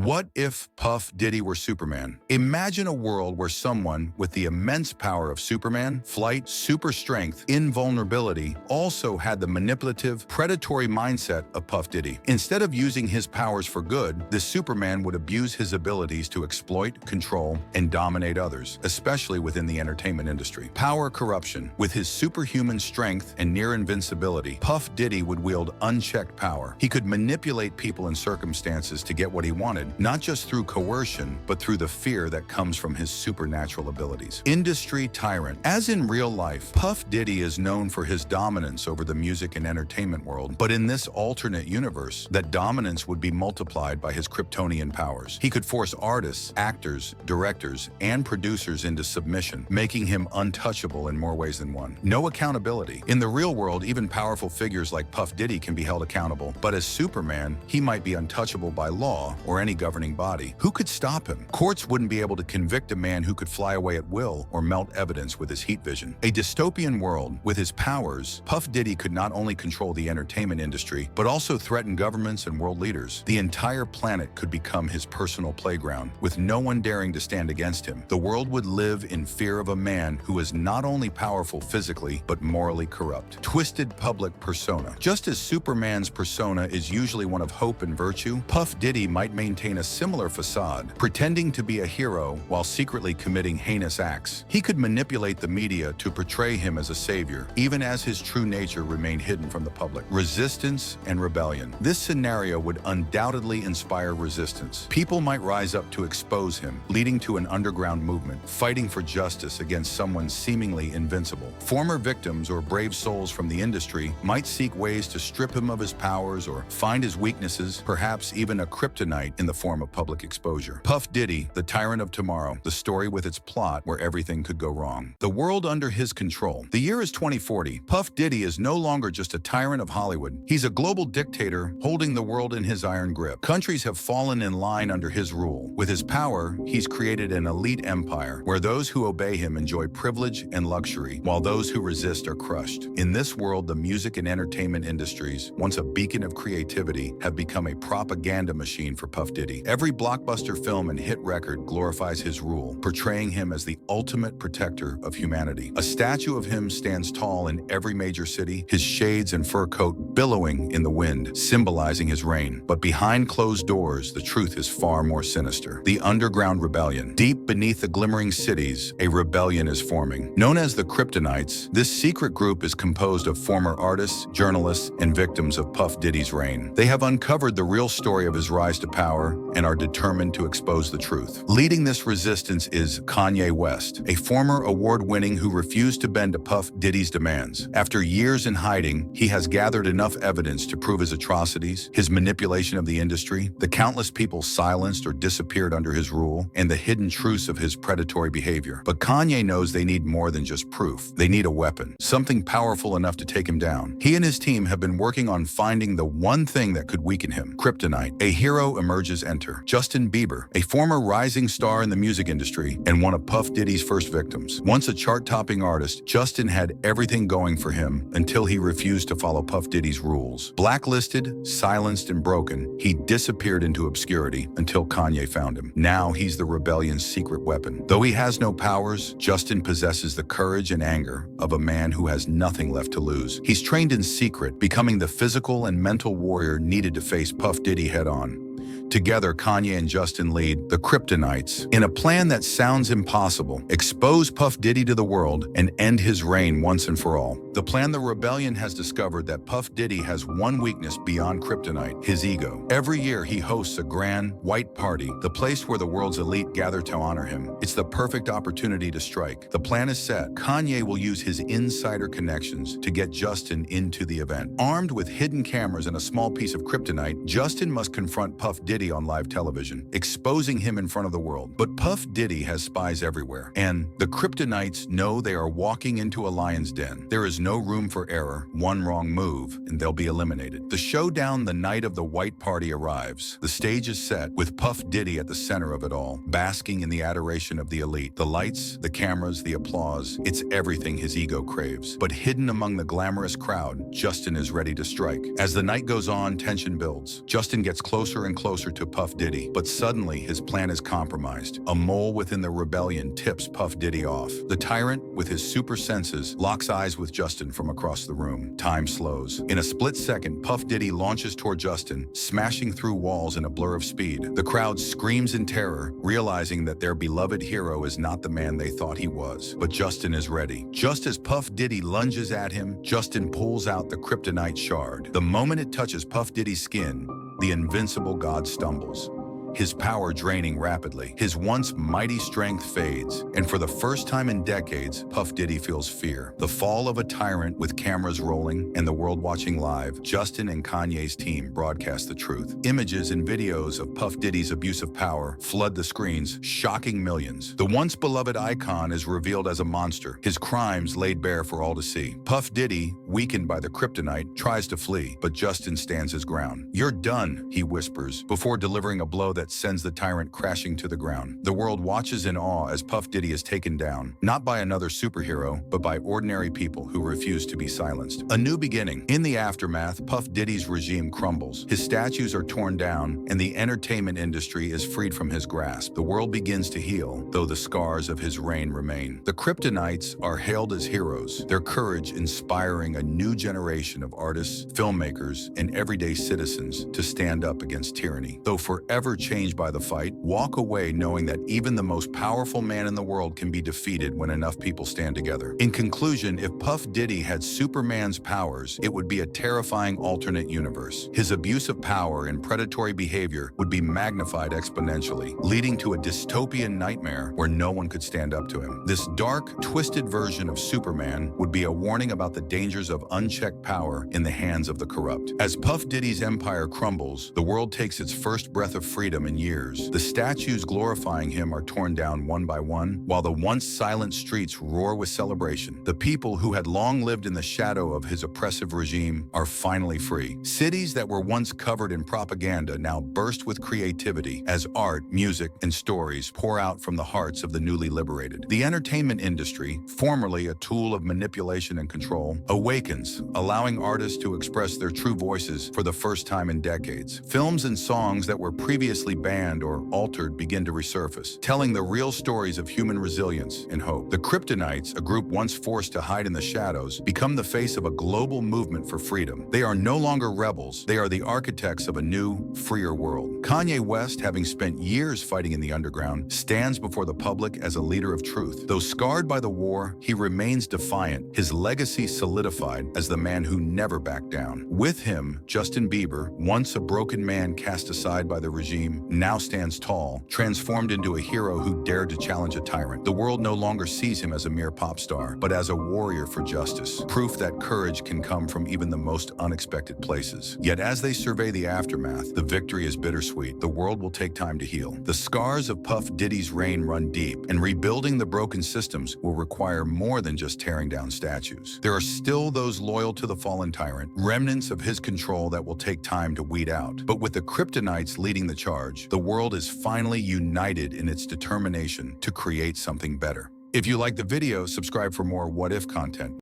What if Puff Diddy were Superman? Imagine a world where someone with the immense power of Superman, flight, super strength, invulnerability, also had the manipulative, predatory mindset of Puff Diddy. Instead of using his powers for good, this Superman would abuse his abilities to exploit, control, and dominate others, especially within the entertainment industry. Power corruption. With his superhuman strength and near invincibility, Puff Diddy would wield unchecked power. He could manipulate people and circumstances to get what he wanted, not just through coercion, but through the fear that comes from his supernatural abilities. Industry tyrant. As in real life, Puff Diddy is known for his dominance over the music and entertainment world, but in this alternate universe, that dominance would be multiplied by his Kryptonian powers. He could force artists, actors, directors, and producers into submission, making him untouchable in more ways than one. No accountability. In the real world, even powerful figures like Puff Diddy can be held accountable, but as Superman, he might be untouchable by law or any governing body. Who could stop him? Courts wouldn't be able to convict a man who could fly away at will or melt evidence with his heat vision. A dystopian world. With his powers, Puff Diddy could not only control the entertainment industry, but also threaten governments and world leaders. The entire planet could become his personal playground, with no one daring to stand against him. The world would live in fear of a man who is not only powerful physically, but morally corrupt. Twisted public persona. Just as Superman's persona is usually one of hope and virtue, Puff Diddy might maintain a similar facade, pretending to be a hero while secretly committing heinous acts. He could manipulate the media to portray him as a savior, even as his true nature remained hidden from the public. Resistance and rebellion. This scenario would undoubtedly inspire resistance. People might rise up to expose him, leading to an underground movement, fighting for justice against someone seemingly invincible. Former victims or brave souls from the industry might seek ways to strip him of his powers or find his weaknesses, perhaps even a kryptonite in the form of public exposure. Puff Diddy, the tyrant of tomorrow, the story with its plot where everything could go wrong. The world under his control. The year is 2040. Puff Diddy is no longer just a tyrant of Hollywood. He's a global dictator holding the world in his iron grip. Countries have fallen in line under his rule. With his power, he's created an elite empire where those who obey him enjoy privilege and luxury, while those who resist are crushed. In this world, the music and entertainment industries, once a beacon of creativity, have become a propaganda machine for Puff Diddy. Every blockbuster film and hit record glorifies his rule, portraying him as the ultimate protector of humanity. A statue of him stands tall in every major city, his shades and fur coat billowing in the wind, symbolizing his reign. But behind closed doors, the truth is far more sinister. The underground rebellion. Deep beneath the glimmering cities, a rebellion is forming. Known as the Kryptonites, this secret group is composed of former artists, journalists, and victims of Puff Diddy's reign. They have uncovered the real story of his rise to power and are determined to expose the truth. Leading this resistance is Kanye West, a former award-winning who refused to bend to Puff Diddy's demands. After years in hiding, he has gathered enough evidence to prove his atrocities, his manipulation of the industry, the countless people silenced or disappeared under his rule, and the hidden truths of his predatory behavior. But Kanye knows they need more than just proof. They need a weapon, something powerful enough to take him down. He and his team have been working on finding the one thing that could weaken him: kryptonite. A hero emerges. Enter Justin Bieber, a former rising star in the music industry and one of Puff Diddy's first victims. Once a chart-topping artist, Justin had everything going for him until he refused to follow Puff Diddy's rules. Blacklisted, silenced, and broken, he disappeared into obscurity until Kanye found him. Now he's the rebellion's secret weapon. Though he has no powers, Justin possesses the courage and anger of a man who has nothing left to lose. He's trained in secret, becoming the physical and mental warrior needed to face Puff Diddy head-on. Together, Kanye and Justin lead the Kryptonites in a plan that sounds impossible: expose Puff Diddy to the world and end his reign once and for all. The plan: the rebellion has discovered that Puff Diddy has one weakness beyond kryptonite: his ego. Every year, he hosts a grand, white party, the place where the world's elite gather to honor him. It's the perfect opportunity to strike. The plan is set. Kanye will use his insider connections to get Justin into the event. Armed with hidden cameras and a small piece of kryptonite, Justin must confront Puff Diddy on live television, exposing him in front of the world. But Puff Diddy has spies everywhere, and the Kryptonites know they are walking into a lion's den. There is no room for error. One wrong move, and they'll be eliminated. The showdown the night of the white party arrives. The stage is set, with Puff Diddy at the center of it all, basking in the adoration of the elite. The lights, the cameras, the applause, it's everything his ego craves. But hidden among the glamorous crowd, Justin is ready to strike. As the night goes on, tension builds. Justin gets closer and closer closer to Puff Diddy, but suddenly his plan is compromised. A mole within the rebellion tips Puff Diddy off. The tyrant, with his super senses, locks eyes with Justin from across the room. Time slows. In a split second, Puff Diddy launches toward Justin, smashing through walls in a blur of speed. The crowd screams in terror, realizing that their beloved hero is not the man they thought he was. But Justin is ready. Just as Puff Diddy lunges at him, Justin pulls out the kryptonite shard. The moment it touches Puff Diddy's skin, the invincible god stumbles, his power draining rapidly. His once mighty strength fades, and for the first time in decades, Puff Diddy feels fear. The fall of a tyrant with cameras rolling and the world watching live, Justin and Kanye's team broadcast the truth. Images and videos of Puff Diddy's abusive power flood the screens, shocking millions. The once beloved icon is revealed as a monster, his crimes laid bare for all to see. Puff Diddy, weakened by the kryptonite, tries to flee, but Justin stands his ground. "You're done," he whispers, before delivering a blow that sends the tyrant crashing to the ground. The world watches in awe as Puff Diddy is taken down, not by another superhero, but by ordinary people who refuse to be silenced. A new beginning. In the aftermath, Puff Diddy's regime crumbles. His statues are torn down, and the entertainment industry is freed from his grasp. The world begins to heal, though the scars of his reign remain. The Kryptonites are hailed as heroes, their courage inspiring a new generation of artists, filmmakers, and everyday citizens to stand up against tyranny. Though forever changed by the fight, walk away knowing that even the most powerful man in the world can be defeated when enough people stand together. In conclusion, if Puff Diddy had Superman's powers, it would be a terrifying alternate universe. His abusive power and predatory behavior would be magnified exponentially, leading to a dystopian nightmare where no one could stand up to him. This dark, twisted version of Superman would be a warning about the dangers of unchecked power in the hands of the corrupt. As Puff Diddy's empire crumbles, the world takes its first breath of freedom in years. The statues glorifying him are torn down one by one, while the once silent streets roar with celebration. The people who had long lived in the shadow of his oppressive regime are finally free. Cities that were once covered in propaganda now burst with creativity as art, music, and stories pour out from the hearts of the newly liberated. The entertainment industry, formerly a tool of manipulation and control, awakens, allowing artists to express their true voices for the first time in decades. Films and songs that were previously banned or altered begin to resurface, telling the real stories of human resilience and hope. The Kryptonites, a group once forced to hide in the shadows, become the face of a global movement for freedom. They are no longer rebels, they are the architects of a new, freer world. Kanye West, having spent years fighting in the underground, stands before the public as a leader of truth. Though scarred by the war, he remains defiant, his legacy solidified as the man who never backed down. With him, Justin Bieber, once a broken man cast aside by the regime, now stands tall, transformed into a hero who dared to challenge a tyrant. The world no longer sees him as a mere pop star, but as a warrior for justice, proof that courage can come from even the most unexpected places. Yet as they survey the aftermath, the victory is bittersweet. The world will take time to heal. The scars of Puff Diddy's reign run deep, and rebuilding the broken systems will require more than just tearing down statues. There are still those loyal to the fallen tyrant, remnants of his control that will take time to weed out. But with the Kryptonites leading the charge, the world is finally united in its determination to create something better. If you like the video, subscribe for more What If content.